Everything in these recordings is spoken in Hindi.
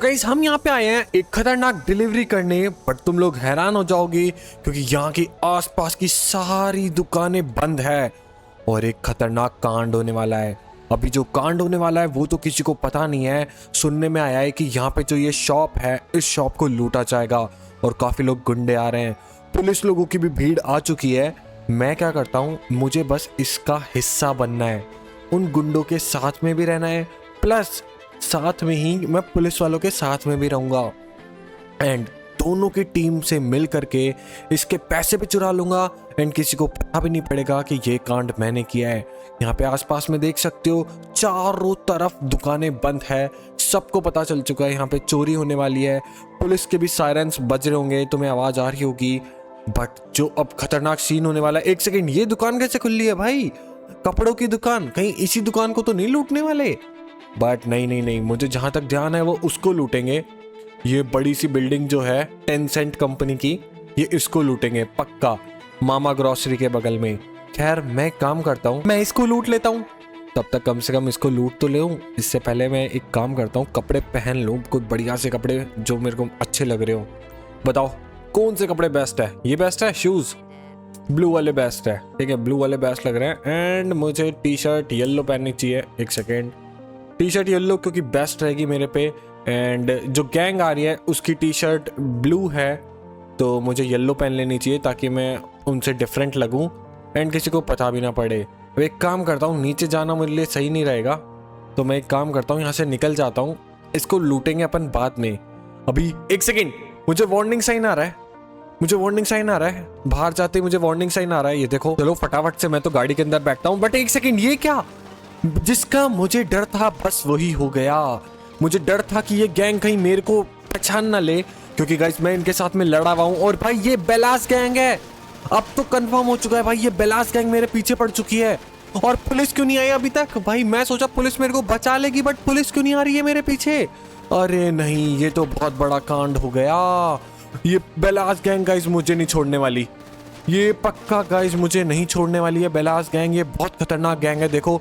गाइस हम यहाँ पे आए हैं एक खतरनाक डिलीवरी करने, बट तुम लोग हैरान हो जाओगे क्योंकि यहाँ की आसपास की सारी दुकानें बंद है और एक खतरनाक कांड होने वाला है। अभी जो कांड होने वाला है वो तो किसी को पता नहीं है। सुनने में आया है कि यहाँ पे जो ये शॉप है इस शॉप को लूटा जाएगा और काफी लोग गुंडे आ रहे हैं, पुलिस लोगों की भी भीड़ आ चुकी है। मैं क्या करता हूँ, मुझे बस इसका हिस्सा बनना है, उन गुंडों के साथ में भी रहना है, प्लस साथ में ही मैं पुलिस वालों के साथ में भी रहूंगा एंड दोनों की टीम से मिल करके इसके पैसे भी चुरा लूंगा एंड किसी को पता भी नहीं पड़ेगा कि ये कांड मैंने किया है। यहाँ पे आसपास में देख सकते हो चारों तरफ दुकानें बंद है, सबको पता चल चुका है यहाँ पे चोरी होने वाली है। पुलिस के भी सायरन्स बज रहे होंगे, तुम्हें आवाज आ रही होगी। बट जो अब खतरनाक सीन होने वाला है, एक सेकेंड, ये दुकान कैसे खुली है भाई? कपड़ों की दुकान, कहीं इसी दुकान को तो नहीं लूटने वाले? बट नहीं, मुझे जहां तक ध्यान है वो उसको लूटेंगे। ये बड़ी सी बिल्डिंग जो है टेंसेंट कंपनी की, ये इसको लूटेंगे पक्का, मामा ग्रोसरी के बगल में। खैर मैं काम करता हूँ, मैं इसको लूट लेता हूँ, तब तक कम से कम इसको लूट तो ले लूं। इससे पहले मैं एक काम करता हूँ, कपड़े पहन लूं, कुछ बढ़िया से कपड़े जो मेरे को अच्छे लग रहे हो। बताओ कौन से कपड़े बेस्ट है? ये बेस्ट है, शूज ब्लू वाले बेस्ट है, ठीक है, ब्लू वाले बेस्ट लग रहे हैं। एंड मुझे टी शर्ट येलो पहननी चाहिए। एक सेकेंड, टी शर्ट येलो क्योंकि बेस्ट रहेगी मेरे पे। एंड जो गैंग आ रही है उसकी टी शर्ट ब्लू है तो मुझे येलो पहन लेनी चाहिए ताकि मैं उनसे डिफरेंट लगूं एंड किसी को पता भी ना पड़े। अब एक काम करता हूँ, नीचे जाना मेरे लिए सही नहीं रहेगा, तो मैं एक काम करता हूँ, यहाँ से निकल जाता हूँ। इसको लूटेंगे अपन बाद में। अभी एक सेकेंड, मुझे वार्निंग साइन आ रहा है, मुझे वार्निंग साइन आ रहा है, बाहर जाते ही मुझे वार्निंग साइन आ रहा है, ये देखो। चलो फटाफट से मैं तो गाड़ी के अंदर बैठता हूँ। बट एक सेकेंड, ये क्या? जिसका मुझे डर था बस वही हो गया। मुझे डर था कि ये गैंग कहीं मेरे को पहचान ना ले, क्योंकि गाइस मैं इनके साथ में लड़ा हुआ हूं। और भाई ये बेलास गैंग है, अब तो कंफर्म हो चुका है भाई, ये बेलास गैंग मेरे पीछे पड़ चुकी है। और पुलिस क्यों नहीं आई अभी तक? भाई मैं सोचा पुलिस मेरे को बचा लेगी, बट पुलिस क्यों नहीं आ रही है मेरे पीछे? अरे नहीं, ये तो बहुत बड़ा कांड हो गया। ये बेलास गैंग गाइस मुझे नहीं छोड़ने वाली, ये पक्का गाइस मुझे नहीं छोड़ने वाली है बेलास गैंग। ये बहुत खतरनाक गैंग है, देखो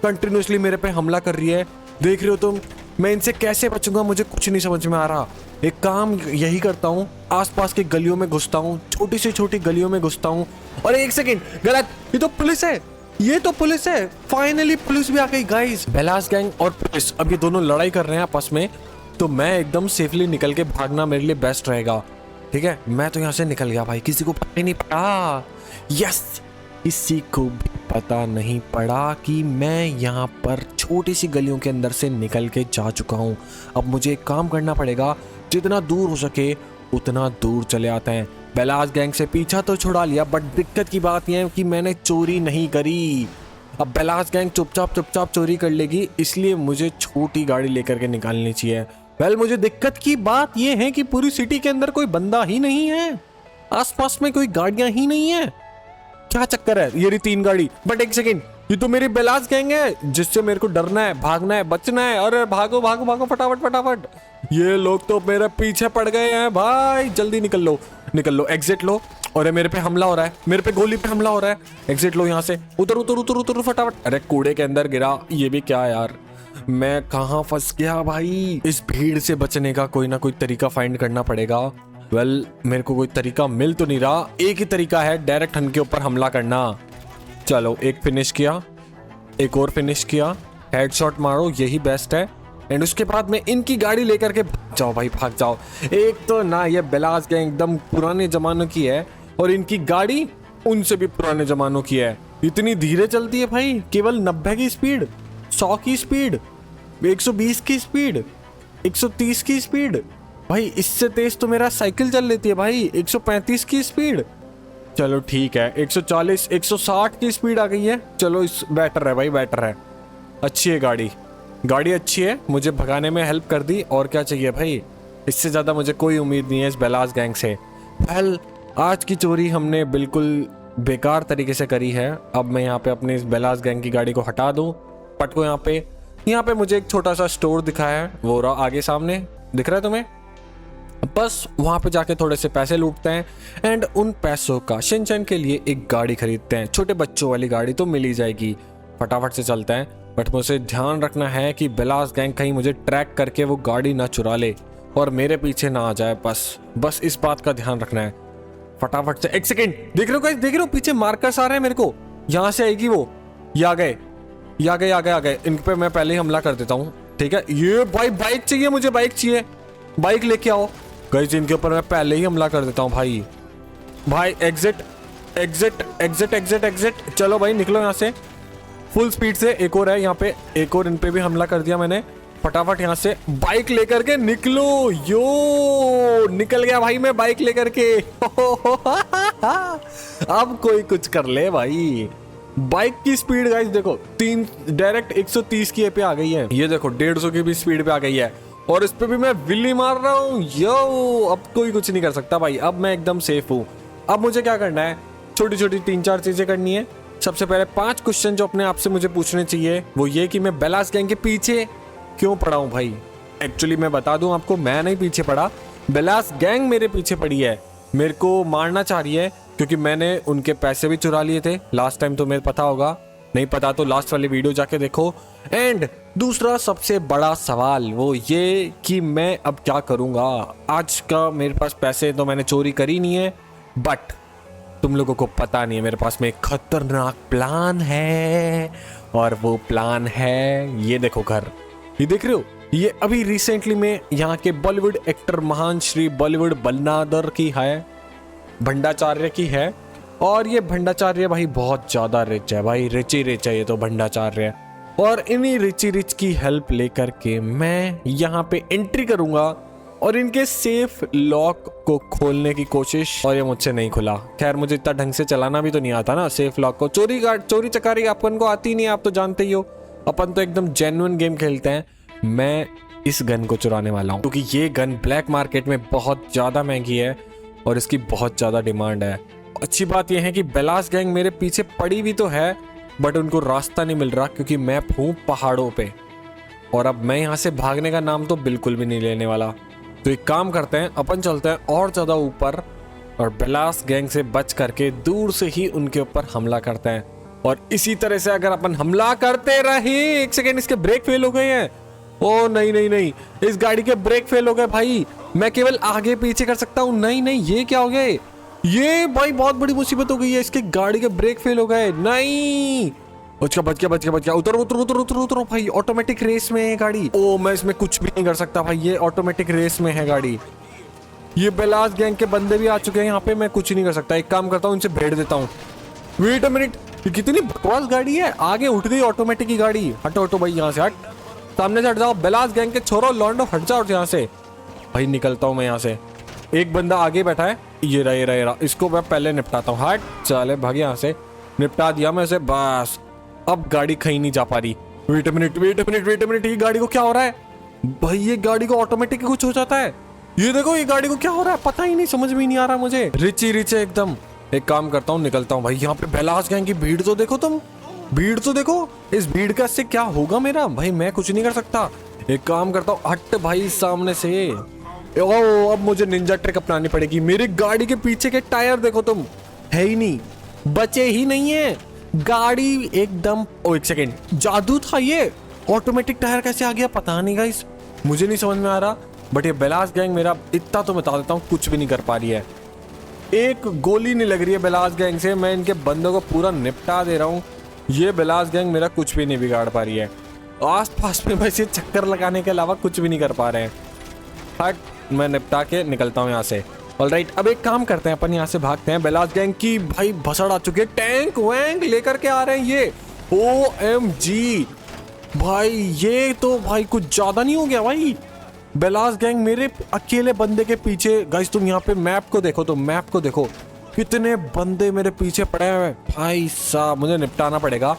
कंटिन्यूसली मेरे पे हमला कर रही है, देख रहे हो तुम। मैं इनसे कैसे बचूंगा मुझे कुछ नहीं समझ में आ रहा। एक काम यही करता हूँ, आसपास की गलियों में घुसता हूँ, छोटी से छोटी गलियों में घुसता हूँ। और एक सेकेंड, गलत, ये तो पुलिस है, ये तो पुलिस है। फाइनली पुलिस भी आ गई गाइस। बेलास गैंग और पुलिस अब ये दोनों लड़ाई कर रहे हैं आपस में, तो मैं एकदम सेफली निकल के भागना मेरे लिए बेस्ट रहेगा। ठीक है, मैं तो यहाँ से निकल गया भाई, किसी को पता ही नहीं पड़ा। यस, किसी को भी पता नहीं पड़ा कि मैं यहाँ पर छोटी सी गलियों के अंदर से निकल के जा चुका हूँ। अब मुझे एक काम करना पड़ेगा, जितना दूर हो सके उतना दूर चले आते हैं। बेलास गैंग से पीछा तो छुड़ा लिया, बट दिक्कत की बात यह है कि मैंने चोरी नहीं करी। अब बेलास गैंग चुपचाप चोरी कर लेगी, इसलिए मुझे छोटी गाड़ी लेकर के निकालनी चाहिए। वेल मुझे दिक्कत की बात यह है कि पूरी सिटी के अंदर कोई बंदा ही नहीं है, आसपास में कोई गाड़ियां ही नहीं है। क्या चक्कर है? ये रही 3 गाड़ी। बट एक सेकेंड, ये तो मेरी बेलास गैंग है जिससे मेरे को डरना है, भागना है, बचना है। अरे भागो भागो भागो फटाफट। ये लोग तो मेरे पीछे पड़ गए हैं भाई, जल्दी निकल लो, एग्जिट लो। और मेरे पे हमला हो रहा है, मेरे पे गोली पे हमला हो रहा है, एग्जिट लो यहाँ से। उतर फटाफट। अरे कूड़े के अंदर गिरा, ये भी क्या यार, मैं कहाँ फंस गया भाई। इस भीड़ से बचने का कोई ना कोई तरीका फाइंड करना पड़ेगा। वेल मेरे को कोई तरीका मिल तो नहीं रहा, एक ही तरीका है, डायरेक्ट इनके ऊपर हमला करना। चलो एक फिनिश किया, एक और फिनिश किया, हेडशॉट मारो, यही बेस्ट है। एंड उसके बाद में इनकी गाड़ी लेकर के भाग जाओ भाई, भाग जाओ। एक तो ना ये बेलास गैंग एकदम पुराने जमानों की है और इनकी गाड़ी उनसे भी पुराने जमानों की है। इतनी धीरे चलती है भाई, केवल 90 की स्पीड, 100 की स्पीड, 120 की स्पीड, 130 की स्पीड। भाई इससे तेज तो मेरा साइकिल चल लेती है भाई, 135 की स्पीड। चलो ठीक है, 140 160 की स्पीड आ गई है। चलो इस बेटर है भाई, बेटर है, अच्छी है गाड़ी अच्छी है, मुझे भगाने में हेल्प कर दी। और क्या चाहिए भाई, इससे ज़्यादा मुझे कोई उम्मीद नहीं है इस बेलास गैंग से। वेल आज की चोरी हमने बिल्कुल बेकार तरीके से करी है। अब मैं यहाँ पे अपनी इस बेलास गैंग की गाड़ी को हटा दूँ, पटको यहाँ पे मुझे एक छोटा सा स्टोर दिखाया है, वो रहा आगे सामने, दिख रहा है तुम्हें? बस वहां पे जाके थोड़े से पैसे लूटते हैं एंड उन पैसों का शिनचैन के लिए एक गाड़ी खरीदते हैं। छोटे बच्चों वाली गाड़ी तो मिल ही जाएगी, फटाफट से चलते हैं। बट मुझे ध्यान रखना है कि बेलास गैंग कहीं मुझे ट्रैक करके वो गाड़ी ना चुरा ले और मेरे पीछे ना आ जाए। बस इस बात का ध्यान रखना है। फटाफट से, एक सेकेंड, देख रहे हो गाइस, देख रहे हो पीछे मार्कर्स आ रहे हैं मेरे को, यहाँ से आएगी वो। ये आ गए, आ गए। इन पे मैं पहले ही हमला कर देता हूँ, ठीक है। ये भाई बाइक चाहिए मुझे, बाइक चाहिए, बाइक लेके आओ गाइस। इनके ऊपर मैं पहले ही हमला कर देता हूँ भाई। एग्जिट। चलो भाई निकलो यहाँ से फुल स्पीड से। एक और है यहाँ पे, एक और इन पे भी हमला कर दिया मैंने। फटाफट यहाँ से बाइक लेकर के निकलो। यो निकल गया भाई मैं बाइक लेकर के। अब कोई कुछ कर ले भाई। बाइक की स्पीड गाइस देखो, डायरेक्ट 130 की पे आ गई है। ये देखो 150 की भी स्पीड पे आ गई है और इस पे भी मैं विल्ली मार रहा हूँ। यो अब कोई कुछ नहीं कर सकता भाई, अब मैं एकदम सेफ हूँ। अब मुझे क्या करना है, छोटी छोटी 3-4 चीजें करनी है। सबसे पहले 5 क्वेश्चन जो अपने आप से मुझे पूछने चाहिए, वो ये कि मैं बेलास गैंग के पीछे क्यों पड़ा हूँ भाई। एक्चुअली मैं बता दूं आपको, मैं नहीं पीछे पड़ा, बेलास गैंग मेरे पीछे पड़ी है, मेरे को मारना चाह रही है क्योंकि मैंने उनके पैसे भी चुरा लिए थे लास्ट टाइम। तो मेरे पता होगा, नहीं पता तो लास्ट वाली वीडियो जाके देखो। एंड दूसरा सबसे बड़ा सवाल वो ये कि मैं अब क्या करूंगा। आज का मेरे पास पैसे तो मैंने चोरी करी नहीं है, बट तुम लोगों को पता नहीं है मेरे पास में एक खतरनाक प्लान है। और वो प्लान है, ये देखो घर, ये देख रहे हो, ये अभी रिसेंटली में यहाँ के बॉलीवुड एक्टर महान श्री बॉलीवुड बल्लादर की है, भंडाचार्य की है। और ये भंडाचार्य भाई बहुत ज्यादा रिच है भाई, रिच ही रिच है ये तो भंडाचार्य। और इन्हीं रिच की हेल्प लेकर के मैं यहाँ पे एंट्री करूंगा और इनके सेफ लॉक को खोलने की कोशिश, और ये मुझसे नहीं खुला। खैर मुझे इतना ढंग से चलाना भी तो नहीं आता ना सेफ लॉक को। चोरी चकारी अपन को आती नहीं, आप तो जानते ही हो, अपन तो एकदम जेन्युइन गेम खेलते हैं। मैं इस गन को चुराने वाला हूँ क्योंकि ये गन ब्लैक मार्केट में बहुत ज्यादा महंगी है और इसकी बहुत ज्यादा डिमांड है। अच्छी बात यह है कि बेलास गैंग मेरे पीछे पड़ी भी तो है, बट उनको रास्ता नहीं मिल रहा क्योंकि मैं हूँ पहाड़ों पे। और अब मैं यहाँ से भागने का नाम तो बिल्कुल भी नहीं लेने वाला। तो एक काम करते हैं, अपन चलते हैं और ज्यादा ऊपर और बेलास गैंग से बच करके दूर से ही उनके ऊपर हमला करते हैं। और इसी तरह से अगर अपन हमला करते रहे, एक सेकेंड, इसके ब्रेक फेल हो गए हैं। ओ नहीं, इस गाड़ी के ब्रेक फेल हो गए भाई। मैं केवल आगे पीछे कर सकता हूँ। नहीं, ये क्या हो गया, ये भाई बहुत बड़ी मुसीबत हो गई है। इसके गाड़ी के ब्रेक फेल हो गए। नहीं, बच गया। उतरो भाई, ऑटोमेटिक रेस में है गाड़ी। ओ मैं इसमें कुछ भी नहीं कर सकता भाई, ये ऑटोमेटिक रेस में है गाड़ी। ये बेलास गैंग के बंदे भी आ चुके हैं यहाँ पे, मैं कुछ नहीं कर सकता। एक काम करता हूँ, इनसे भेड़ देता हूँ। वेट अ मिनट, ये कितनी बकवास गाड़ी है, आगे उठ गई ऑटोमेटिक की गाड़ी। हटो भाई, यहाँ से हट, सामने से हट जाओ। बेलास गैंग के छोरो लॉन्डो, हट जाओ यहाँ से भाई। निकलता हूँ मैं यहाँ से। एक बंदा आगे बैठा है, ये रहा, इसको मैं पहले निपटाता हूँ। हट चले भाग यहाँ से, निपटा दिया मैं इसे। बस अब गाड़ी कहीं नहीं जा पा रही। वेट अ मिनट, ये गाड़ी को क्या हो रहा है भाई। ये गाड़ी को ऑटोमेटिक कुछ हो जाता है। ये देखो ये गाड़ी को क्या हो रहा है, पता ही नहीं, समझ में ही नहीं आ रहा मुझे। रिच है एकदम। एक काम करता हूँ, निकलता हूँ भाई। यहाँ पे बेलास गैंग की भीड़ तो देखो तुम, भीड़ तो देखो। इस भीड़ का से क्या होगा मेरा भाई, मैं कुछ नहीं कर सकता। एक काम करता हूँ, हट भाई सामने से। ओ अब मुझे निंजा ट्रिक अपनानी पड़ेगी। मेरी गाड़ी के पीछे के टायर देखो तुम, है ही नहीं, बचे ही नहीं है गाड़ी एकदम। ओ एक सेकेंड, जादू था ये, ऑटोमेटिक टायर कैसे आ गया पता नहीं गाइस, मुझे नहीं समझ में आ रहा। बट ये बेलास गैंग मेरा इतना तो बता देता हूँ, कुछ भी नहीं कर पा रही है। एक गोली नहीं लग रही है बेलास गैंग से। मैं इनके बंदों को पूरा निपटा दे रहा हूँ, ये बेलास गैंग मेरा कुछ भी नहीं बिगाड़ पा रही है। आस पास में बस ये चक्कर लगाने के अलावा कुछ भी नहीं कर पा रहे हैं। हट, मैं निपटा के निकलता हूँ यहाँ से। ऑलराइट, अब एक काम करते हैं, अपन यहाँ से भागते हैं। बेलास गैंग की भाई भसड़ आ चुकी है, टैंक वैंक लेकर के आ रहे हैं ये। OMG भाई, ये तो भाई कुछ ज्यादा नहीं हो गया भाई। बेलास गैंग मेरे अकेले बंदे के पीछे। गाइस तुम यहाँ पे मैप को देखो, तो मैप को देखो, कितने बंदे मेरे पीछे पड़े हुए भाई साहब। मुझे निपटाना पड़ेगा।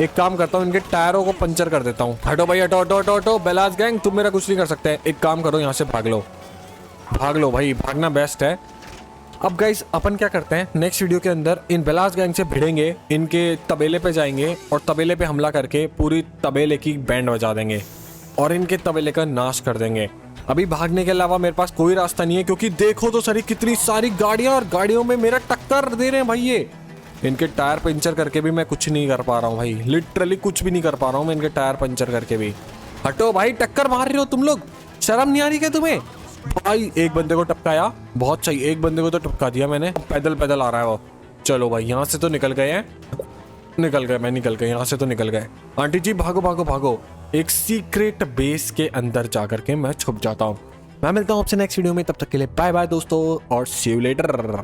एक काम करता हूँ, इनके टायरों को पंचर कर देता हूँ। हटो भाई, हटो। बेलास गैंग तुम मेरा कुछ नहीं कर सकते। एक काम करो, यहाँ से भाग लो भाई, भागना बेस्ट है। अब गाइस अपन क्या करते हैं, नेक्स्ट वीडियो के अंदर इन बेलास गैंग से भिड़ेंगे, इनके तबेले पे जाएंगे और तबेले पे हमला करके पूरी तबेले की बैंड बजा देंगे और इनके तबेले का नाश कर देंगे। अभी भागने के अलावा मेरे पास कोई रास्ता नहीं है, क्योंकि देखो तो सरी कितनी सारी गाड़ियां, और गाड़ियों में मेरा टक्कर दे रहे हैं भाई। इनके टायर पंचर करके भी मैं कुछ नहीं कर पा रहा हूँ भाई, लिटरली कुछ भी नहीं कर पा रहा हूँ मैं इनके टायर पंचर करके भी। हटो भाई, टक्कर मार रहे हो तुम लोग, शर्म नहीं आ रही क्या तुम्हें? भाई एक बंदे को टपकाया, बहुत सही, एक बंदे को तो टपका दिया मैंने। पैदल पैदल आ रहा है वो। चलो भाई यहाँ से तो निकल गए हैं, निकल गए, मैं निकल गए यहाँ से तो निकल गए। आंटी जी भागो भागो भागो, एक सीक्रेट बेस के अंदर जा करके मैं छुप जाता हूँ। मैं मिलता हूँ आपसे नेक्स्ट वीडियो में, तब तक के लिए बाय बाय दोस्तों और सी यू लेटर।